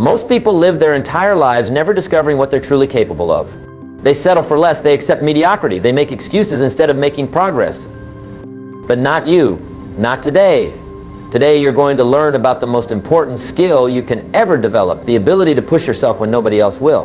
Most people live their entire lives never discovering what they're truly capable of. They settle for less, they accept mediocrity, they make excuses instead of making progress. But not you, not today. Today you're going to learn about the most important skill you can ever develop, the ability to push yourself when nobody else will.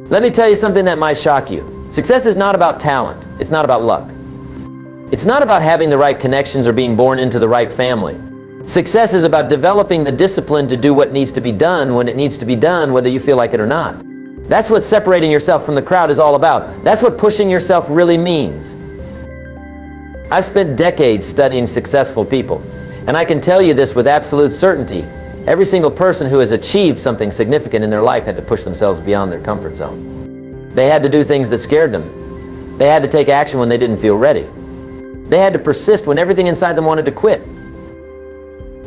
Let me tell you something that might shock you. Success is not about talent, it's not about luck. It's not about having the right connections or being born into the right family. Success is about developing the discipline to do what needs to be done when it needs to be done, whether you feel like it or not. That's what separating yourself from the crowd is all about. That's what pushing yourself really means. I've spent decades studying successful people, and I can tell you this with absolute certainty. Every single person who has achieved something significant in their life had to push themselves beyond their comfort zone. They had to do things that scared them. They had to take action when they didn't feel ready. They had to persist when everything inside them wanted to quit.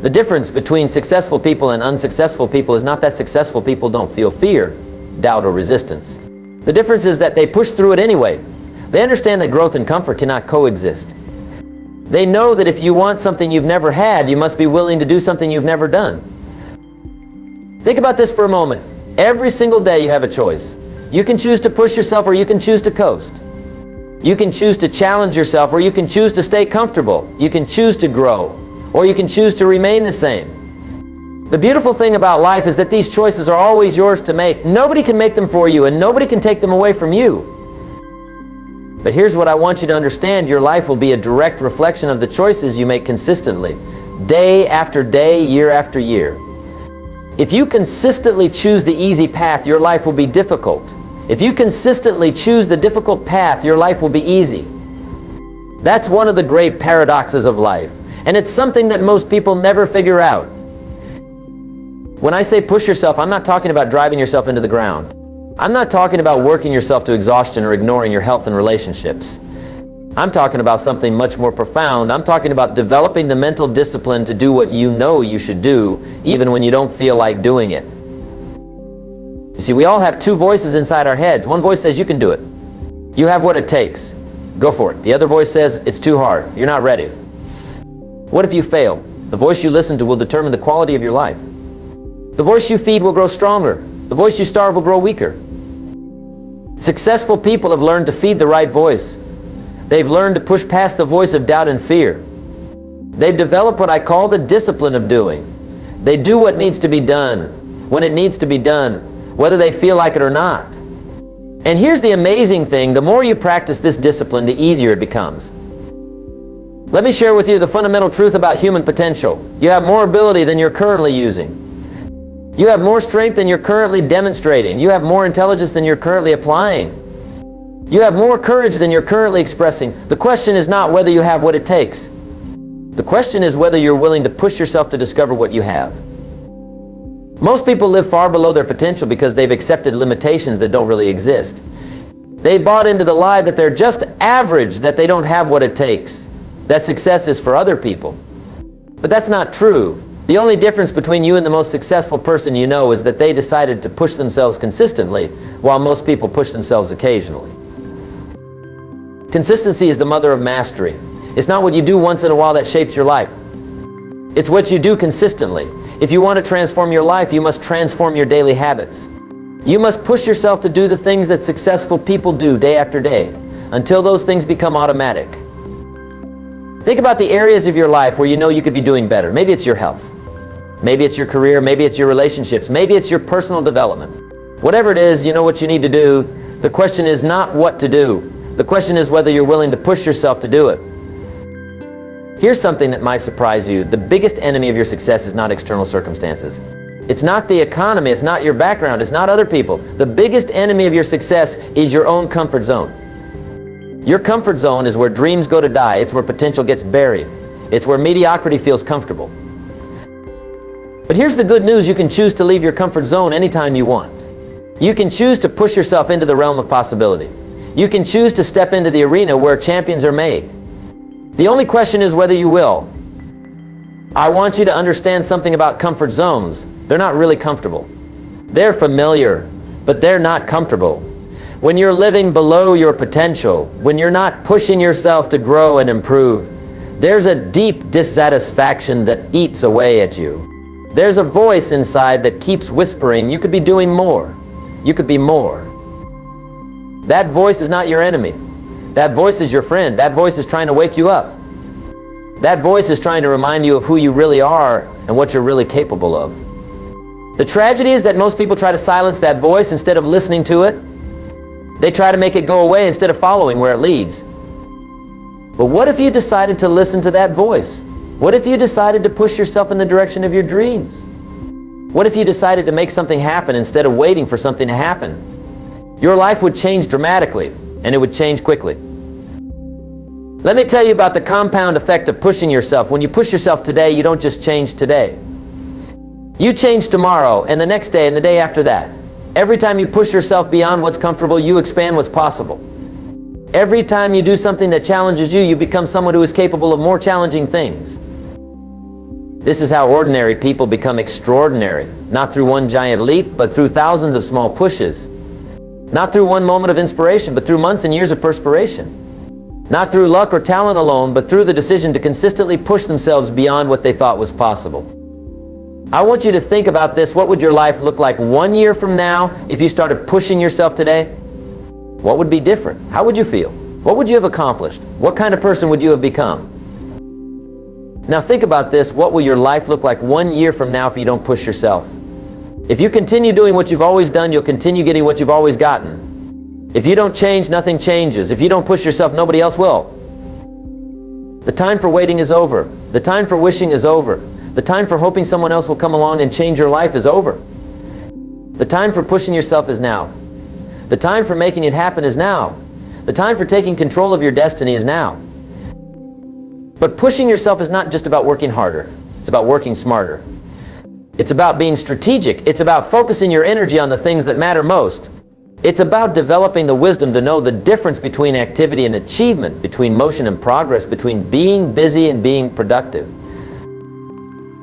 The difference between successful people and unsuccessful people is not that successful people don't feel fear, doubt, or resistance. The difference is that they push through it anyway. They understand that growth and comfort cannot coexist. They know that if you want something you've never had, you must be willing to do something you've never done. Think about this for a moment. Every single day you have a choice. You can choose to push yourself or you can choose to coast. You can choose to challenge yourself or you can choose to stay comfortable. You can choose to grow or you can choose to remain the same. The beautiful thing about life is that these choices are always yours to make. Nobody can make them for you and nobody can take them away from you. But here's what I want you to understand. Your life will be a direct reflection of the choices you make consistently, day after day, year after year. If you consistently choose the easy path, your life will be difficult. If you consistently choose the difficult path, your life will be easy. That's one of the great paradoxes of life, and it's something that most people never figure out. When I say push yourself, I'm not talking about driving yourself into the ground. I'm not talking about working yourself to exhaustion or ignoring your health and relationships. I'm talking about something much more profound. I'm talking about developing the mental discipline to do what you know you should do, even when you don't feel like doing it. You see, we all have two voices inside our heads. One voice says, you can do it. You have what it takes. Go for it. The other voice says, it's too hard. You're not ready. What if you fail? The voice you listen to will determine the quality of your life. The voice you feed will grow stronger. The voice you starve will grow weaker. Successful people have learned to feed the right voice. They've learned to push past the voice of doubt and fear. They've developed what I call the discipline of doing. They do what needs to be done, when it needs to be done, whether they feel like it or not. And here's the amazing thing, the more you practice this discipline, the easier it becomes. Let me share with you the fundamental truth about human potential. You have more ability than you're currently using. You have more strength than you're currently demonstrating. You have more intelligence than you're currently applying. You have more courage than you're currently expressing. The question is not whether you have what it takes. The question is whether you're willing to push yourself to discover what you have. Most people live far below their potential because they've accepted limitations that don't really exist. They bought into the lie that they're just average, that they don't have what it takes, that success is for other people. But that's not true. The only difference between you and the most successful person you know is that they decided to push themselves consistently, while most people push themselves occasionally. Consistency is the mother of mastery. It's not what you do once in a while that shapes your life. It's what you do consistently. If you want to transform your life, you must transform your daily habits. You must push yourself to do the things that successful people do day after day, until those things become automatic. Think about the areas of your life where you know you could be doing better. Maybe it's your health. Maybe it's your career, maybe it's your relationships, maybe it's your personal development. Whatever it is, you know what you need to do. The question is not what to do. The question is whether you're willing to push yourself to do it. Here's something that might surprise you. The biggest enemy of your success is not external circumstances. It's not the economy, it's not your background, it's not other people. The biggest enemy of your success is your own comfort zone. Your comfort zone is where dreams go to die. It's where potential gets buried. It's where mediocrity feels comfortable. But here's the good news, you can choose to leave your comfort zone anytime you want. You can choose to push yourself into the realm of possibility. You can choose to step into the arena where champions are made. The only question is whether you will. I want you to understand something about comfort zones. They're not really comfortable. They're familiar, but they're not comfortable. When you're living below your potential, when you're not pushing yourself to grow and improve, there's a deep dissatisfaction that eats away at you. There's a voice inside that keeps whispering, you could be doing more. You could be more. That voice is not your enemy. That voice is your friend. That voice is trying to wake you up. That voice is trying to remind you of who you really are and what you're really capable of. The tragedy is that most people try to silence that voice instead of listening to it. They try to make it go away instead of following where it leads. But what if you decided to listen to that voice? What if you decided to push yourself in the direction of your dreams? What if you decided to make something happen instead of waiting for something to happen? Your life would change dramatically, and it would change quickly. Let me tell you about the compound effect of pushing yourself. When you push yourself today, you don't just change today. You change tomorrow, and the next day, and the day after that. Every time you push yourself beyond what's comfortable, you expand what's possible. Every time you do something that challenges you, you become someone who is capable of more challenging things. This is how ordinary people become extraordinary, not through one giant leap, but through thousands of small pushes. Not through one moment of inspiration, but through months and years of perspiration. Not through luck or talent alone, but through the decision to consistently push themselves beyond what they thought was possible. I want you to think about this. What would your life look like 1 year from now if you started pushing yourself today? What would be different? How would you feel? What would you have accomplished? What kind of person would you have become? Now think about this. What will your life look like 1 year from now if you don't push yourself? If you continue doing what you've always done, you'll continue getting what you've always gotten. If you don't change, nothing changes. If you don't push yourself, nobody else will. The time for waiting is over. The time for wishing is over. The time for hoping someone else will come along and change your life is over. The time for pushing yourself is now. The time for making it happen is now. The time for taking control of your destiny is now. But pushing yourself is not just about working harder. It's about working smarter. It's about being strategic. It's about focusing your energy on the things that matter most. It's about developing the wisdom to know the difference between activity and achievement, between motion and progress, between being busy and being productive.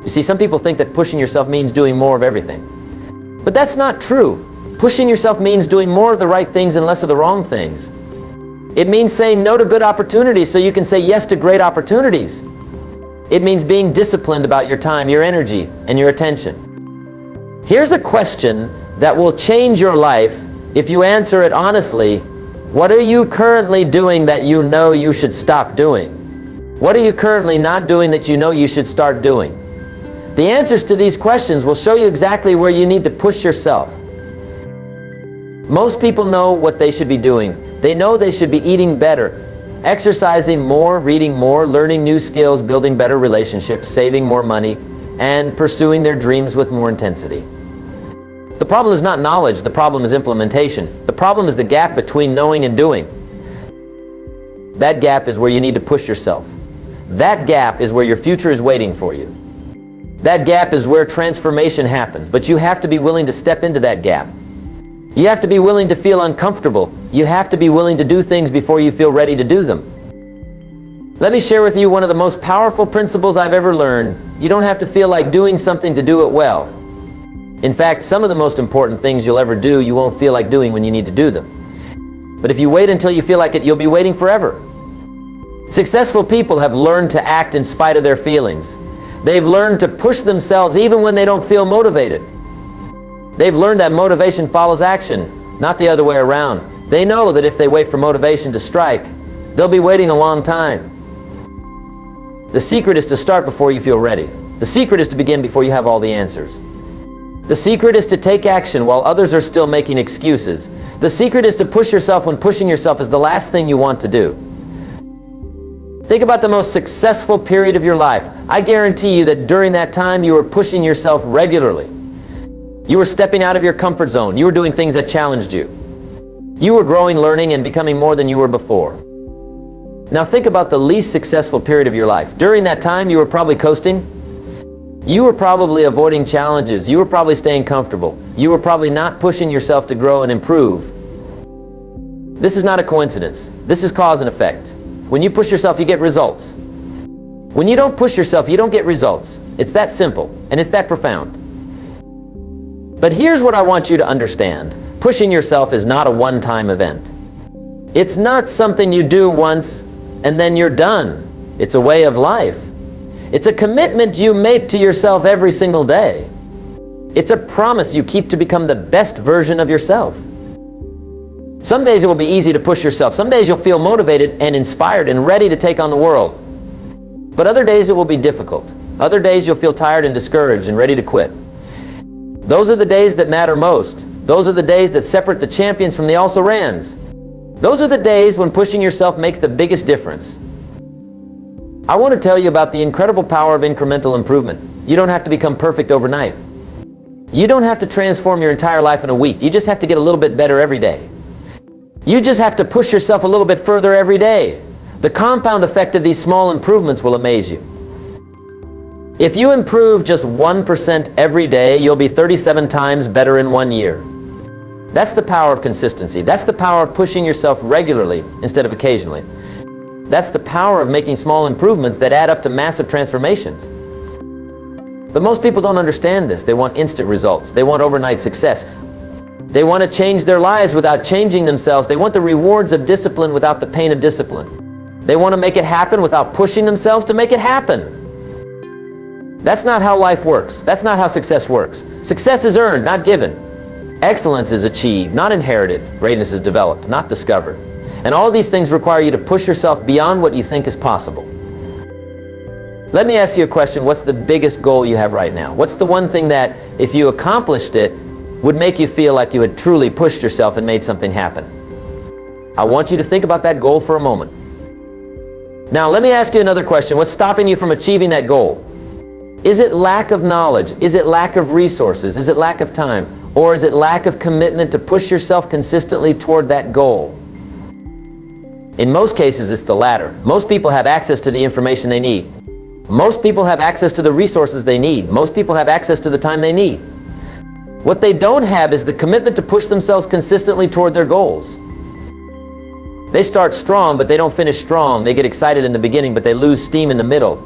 You see, some people think that pushing yourself means doing more of everything. But that's not true. Pushing yourself means doing more of the right things and less of the wrong things. It means saying no to good opportunities so you can say yes to great opportunities. It means being disciplined about your time, your energy, and your attention. Here's a question that will change your life if you answer it honestly. What are you currently doing that you know you should stop doing? What are you currently not doing that you know you should start doing? The answers to these questions will show you exactly where you need to push yourself. Most people know what they should be doing. They know they should be eating better, exercising more, reading more, learning new skills, building better relationships, saving more money, and pursuing their dreams with more intensity. The problem is not knowledge, the problem is implementation. The problem is the gap between knowing and doing. That gap is where you need to push yourself. That gap is where your future is waiting for you. That gap is where transformation happens, but you have to be willing to step into that gap. You have to be willing to feel uncomfortable. You have to be willing to do things before you feel ready to do them. Let me share with you one of the most powerful principles I've ever learned. You don't have to feel like doing something to do it well. In fact, some of the most important things you'll ever do, you won't feel like doing when you need to do them. But if you wait until you feel like it, you'll be waiting forever. Successful people have learned to act in spite of their feelings. They've learned to push themselves even when they don't feel motivated. They've learned that motivation follows action, not the other way around. They know that if they wait for motivation to strike, they'll be waiting a long time. The secret is to start before you feel ready. The secret is to begin before you have all the answers. The secret is to take action while others are still making excuses. The secret is to push yourself when pushing yourself is the last thing you want to do. Think about the most successful period of your life. I guarantee you that during that time you were pushing yourself regularly. You were stepping out of your comfort zone. You were doing things that challenged you. You were growing, learning, and becoming more than you were before. Now think about the least successful period of your life. During that time you were probably coasting. You were probably avoiding challenges. You were probably staying comfortable. You were probably not pushing yourself to grow and improve. This is not a coincidence. This is cause and effect. When you push yourself, you get results. When you don't push yourself, you don't get results. It's that simple, and it's that profound. But here's what I want you to understand. Pushing yourself is not a one-time event. It's not something you do once and then you're done. It's a way of life. It's a commitment you make to yourself every single day. It's a promise you keep to become the best version of yourself. Some days it will be easy to push yourself. Some days you'll feel motivated and inspired and ready to take on the world. But other days it will be difficult. Other days you'll feel tired and discouraged and ready to quit. Those are the days that matter most. Those are the days that separate the champions from the also-rans. Those are the days when pushing yourself makes the biggest difference. I want to tell you about the incredible power of incremental improvement. You don't have to become perfect overnight. You don't have to transform your entire life in a week. You just have to get a little bit better every day. You just have to push yourself a little bit further every day. The compound effect of these small improvements will amaze you. If you improve just 1% every day, you'll be 37 times better in 1 year. That's the power of consistency. That's the power of pushing yourself regularly instead of occasionally. That's the power of making small improvements that add up to massive transformations. But most people don't understand this. They want instant results. They want overnight success. They want to change their lives without changing themselves. They want the rewards of discipline without the pain of discipline. They want to make it happen without pushing themselves to make it happen. That's not how life works. That's not how success works. Success is earned, not given. Excellence is achieved, not inherited. Greatness is developed, not discovered. And all these things require you to push yourself beyond what you think is possible. Let me ask you a question. What's the biggest goal you have right now? What's the one thing that, if you accomplished it, would make you feel like you had truly pushed yourself and made something happen? I want you to think about that goal for a moment. Now, let me ask you another question. What's stopping you from achieving that goal? Is it lack of knowledge? Is it lack of resources? Is it lack of time? Or is it lack of commitment to push yourself consistently toward that goal? In most cases, it's the latter. Most people have access to the information they need. Most people have access to the resources they need. Most people have access to the time they need. What they don't have is the commitment to push themselves consistently toward their goals. They start strong, but they don't finish strong. They get excited in the beginning, but they lose steam in the middle.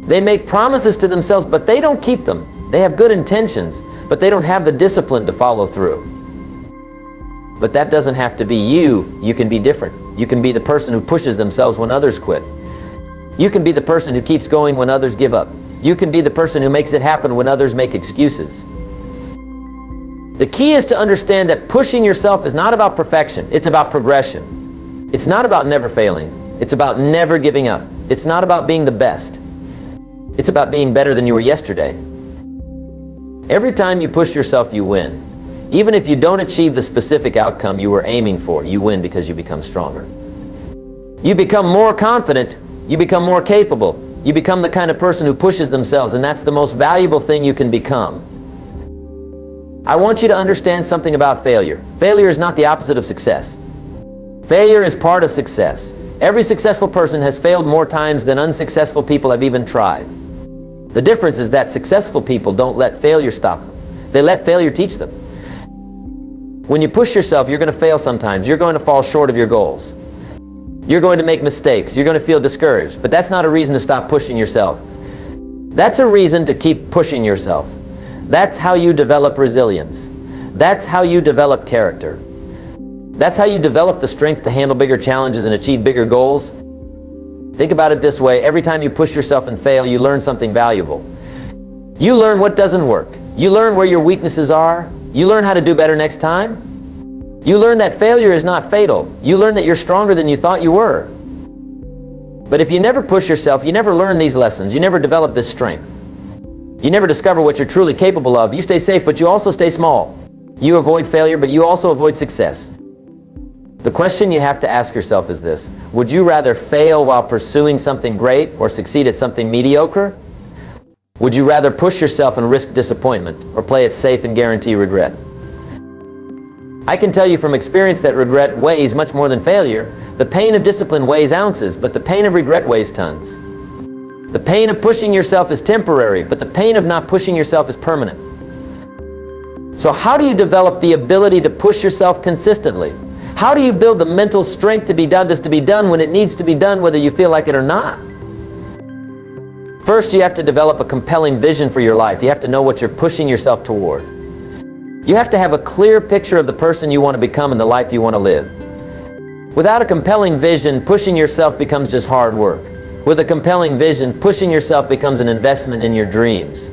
They make promises to themselves, but they don't keep them. They have good intentions, but they don't have the discipline to follow through. But that doesn't have to be you. You can be different. You can be the person who pushes themselves when others quit. You can be the person who keeps going when others give up. You can be the person who makes it happen when others make excuses. The key is to understand that pushing yourself is not about perfection. It's about progression. It's not about never failing. It's about never giving up. It's not about being the best. It's about being better than you were yesterday. Every time you push yourself, you win. Even if you don't achieve the specific outcome you were aiming for, you win because you become stronger. You become more confident. You become more capable. You become the kind of person who pushes themselves, and that's the most valuable thing you can become. I want you to understand something about failure. Failure is not the opposite of success. Failure is part of success. Every successful person has failed more times than unsuccessful people have even tried. The difference is that successful people don't let failure stop them. They let failure teach them. When you push yourself, you're going to fail sometimes. You're going to fall short of your goals. You're going to make mistakes. You're going to feel discouraged. But that's not a reason to stop pushing yourself. That's a reason to keep pushing yourself. That's how you develop resilience. That's how you develop character. That's how you develop the strength to handle bigger challenges and achieve bigger goals. Think about it this way. Every time you push yourself and fail, you learn something valuable. You learn what doesn't work. You learn where your weaknesses are. You learn how to do better next time. You learn that failure is not fatal. You learn that you're stronger than you thought you were. But if you never push yourself, you never learn these lessons. You never develop this strength. You never discover what you're truly capable of. You stay safe, but you also stay small. You avoid failure, but you also avoid success. The question you have to ask yourself is this: would you rather fail while pursuing something great or succeed at something mediocre? Would you rather push yourself and risk disappointment or play it safe and guarantee regret? I can tell you from experience that regret weighs much more than failure. The pain of discipline weighs ounces, but the pain of regret weighs tons. The pain of pushing yourself is temporary, but the pain of not pushing yourself is permanent. So how do you develop the ability to push yourself consistently? How do you build the mental strength to be done when it needs to be done, whether you feel like it or not? First, you have to develop a compelling vision for your life. You have to know what you're pushing yourself toward. You have to have a clear picture of the person you want to become and the life you want to live. Without a compelling vision, pushing yourself becomes just hard work. With a compelling vision, pushing yourself becomes an investment in your dreams.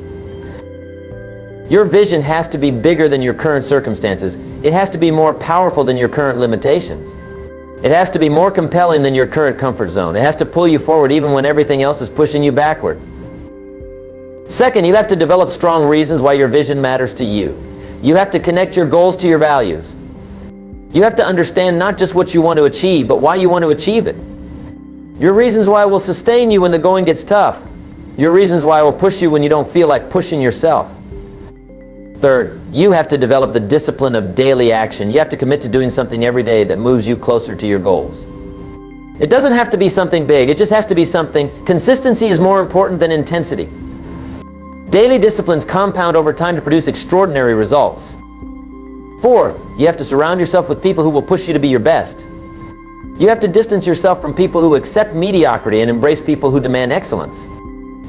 Your vision has to be bigger than your current circumstances. It has to be more powerful than your current limitations. It has to be more compelling than your current comfort zone. It has to pull you forward even when everything else is pushing you backward. Second, you have to develop strong reasons why your vision matters to you. You have to connect your goals to your values. You have to understand not just what you want to achieve, but why you want to achieve it. Your reasons why will sustain you when the going gets tough. Your reasons why will push you when you don't feel like pushing yourself. Third, you have to develop the discipline of daily action. You have to commit to doing something every day that moves you closer to your goals. It doesn't have to be something big. It just has to be something. Consistency is more important than intensity. Daily disciplines compound over time to produce extraordinary results. Fourth, you have to surround yourself with people who will push you to be your best. You have to distance yourself from people who accept mediocrity and embrace people who demand excellence.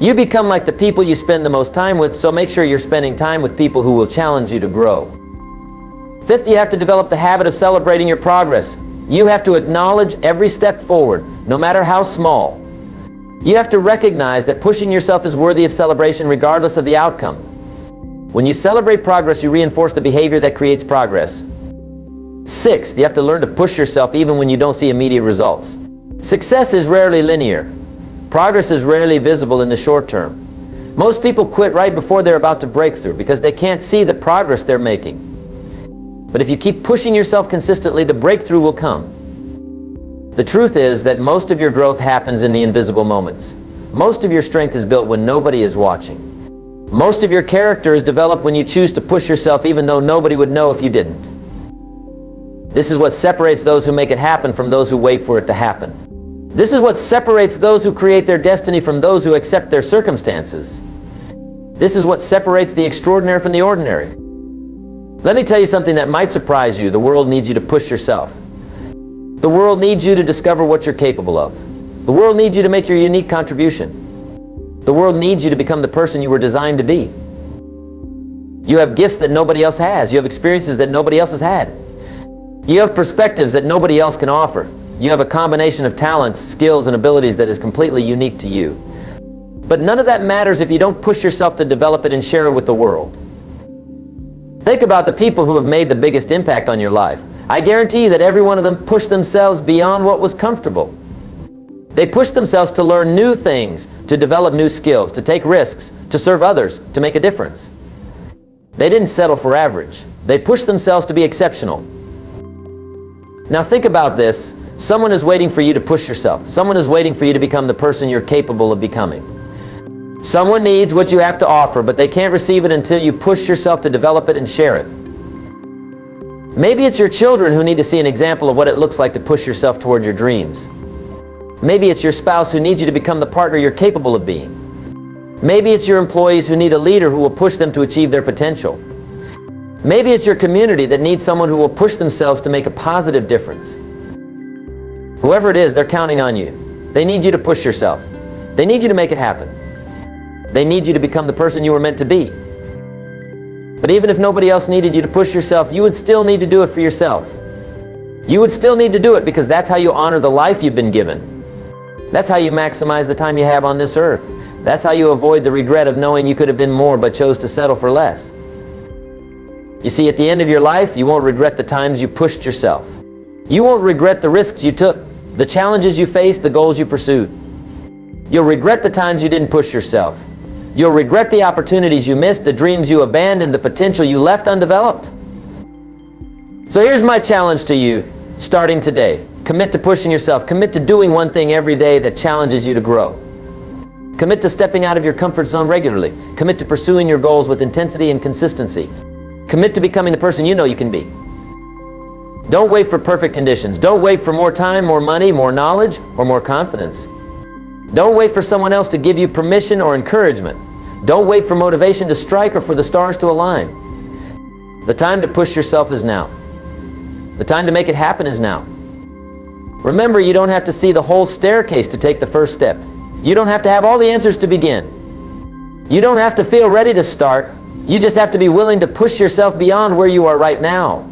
You become like the people you spend the most time with, so make sure you're spending time with people who will challenge you to grow. Fifth, you have to develop the habit of celebrating your progress. You have to acknowledge every step forward, no matter how small. You have to recognize that pushing yourself is worthy of celebration regardless of the outcome. When you celebrate progress, you reinforce the behavior that creates progress. Sixth, you have to learn to push yourself even when you don't see immediate results. Success is rarely linear. Progress is rarely visible in the short term. Most people quit right before they're about to break through because they can't see the progress they're making. But if you keep pushing yourself consistently, the breakthrough will come. The truth is that most of your growth happens in the invisible moments. Most of your strength is built when nobody is watching. Most of your character is developed when you choose to push yourself even though nobody would know if you didn't. This is what separates those who make it happen from those who wait for it to happen. This is what separates those who create their destiny from those who accept their circumstances. This is what separates the extraordinary from the ordinary. Let me tell you something that might surprise you. The world needs you to push yourself. The world needs you to discover what you're capable of. The world needs you to make your unique contribution. The world needs you to become the person you were designed to be. You have gifts that nobody else has. You have experiences that nobody else has had. You have perspectives that nobody else can offer. You have a combination of talents, skills, and abilities that is completely unique to you. But none of that matters if you don't push yourself to develop it and share it with the world. Think about the people who have made the biggest impact on your life. I guarantee you that every one of them pushed themselves beyond what was comfortable. They pushed themselves to learn new things, to develop new skills, to take risks, to serve others, to make a difference. They didn't settle for average. They pushed themselves to be exceptional. Now think about this. Someone is waiting for you to push yourself. Someone is waiting for you to become the person you're capable of becoming. Someone needs what you have to offer, but they can't receive it until you push yourself to develop it and share it. Maybe it's your children who need to see an example of what it looks like to push yourself toward your dreams. Maybe it's your spouse who needs you to become the partner you're capable of being. Maybe it's your employees who need a leader who will push them to achieve their potential. Maybe it's your community that needs someone who will push themselves to make a positive difference. Whoever it is, they're counting on you. They need you to push yourself. They need you to make it happen. They need you to become the person you were meant to be. But even if nobody else needed you to push yourself, you would still need to do it for yourself. You would still need to do it because that's how you honor the life you've been given. That's how you maximize the time you have on this earth. That's how you avoid the regret of knowing you could have been more but chose to settle for less. You see, at the end of your life, you won't regret the times you pushed yourself. You won't regret the risks you took, the challenges you faced, the goals you pursued. You'll regret the times you didn't push yourself. You'll regret the opportunities you missed, the dreams you abandoned, the potential you left undeveloped. So here's my challenge to you, starting today. Commit to pushing yourself. Commit to doing one thing every day that challenges you to grow. Commit to stepping out of your comfort zone regularly. Commit to pursuing your goals with intensity and consistency. Commit to becoming the person you know you can be. Don't wait for perfect conditions. Don't wait for more time, more money, more knowledge, or more confidence. Don't wait for someone else to give you permission or encouragement. Don't wait for motivation to strike or for the stars to align. The time to push yourself is now. The time to make it happen is now. Remember, you don't have to see the whole staircase to take the first step. You don't have to have all the answers to begin. You don't have to feel ready to start. You just have to be willing to push yourself beyond where you are right now.